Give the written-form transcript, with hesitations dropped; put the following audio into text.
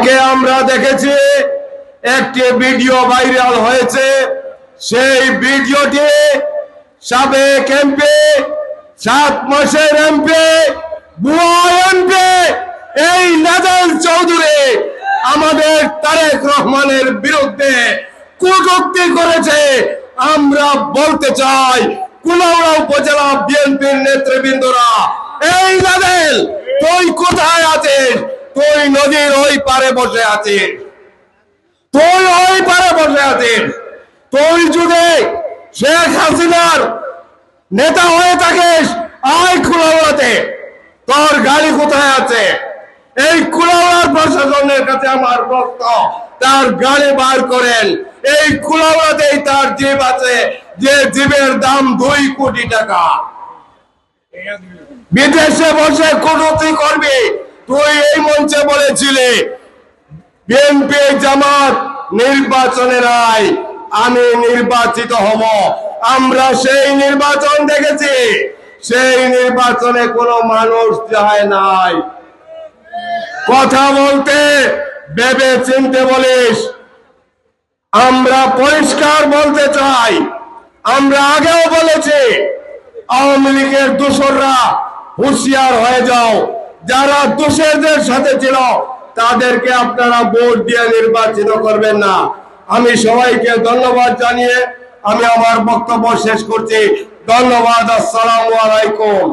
কালকে আমরা দেখেছি একটি ভিডিও ভাইরাল হয়েছে। সেই ভিডিওটি সাবেক এমপি, 7 মাসের এমপি, বুয়া এমপি এই নাজাল চৌধুরী আমাদের তারেক রহমানের বিরুদ্ধে কটূক্তি করেছে। আমরা বলতে চাই, কুলাউড়া উপজেলা বিএনপির নেতৃবৃন্দরা, এই নাজাল তুই কোথায় আছিস? তুই নদীর ওই পারে বসে আছিস, তুই ওই পারে বসে আছিস। তুই যদি শেখ হাসিনার নেতা হয়ে থাকিস, আয় কুলাউড়াতে। তোর গাড়ি কোথায় আছে? এই কুলাউড়ার প্রশাসনের কাছে আমার প্রশ্ন, তার গাড়ি বার করেন। এই কুলাউড়াতেই তার জীব আছে, যে জীবের দাম 2 কোটি টাকা। বিদেশে বসে কটূক্তি করবি। তুই এই মঞ্চে বলেছিলি বিএনপি জামাত নির্বাচনের আয়, আমি নির্বাচিত হব। আমরা সেই নির্বাচন দেখেছি, সেই নির্বাচনে কোনো মানুষ যায় নাই। কথা বলতে ভেবে চিনতে বলিস। আমরা পরিষ্কার বলতে চাই, আমরা আগেও বলেছি, আওয়ামী লীগের দোসররা হুঁশিয়ার হয়ে যাও। যারা দোষরদের সাথে ছিল তাদেরকে আপনারা ভোট দিয়ে নির্বাচিত করবেন না। আমি সবাইকে ধন্যবাদ জানিয়ে আমি আমার বক্তব্য শেষ করছি। ধন্যবাদ। আসসালামু আলাইকুম।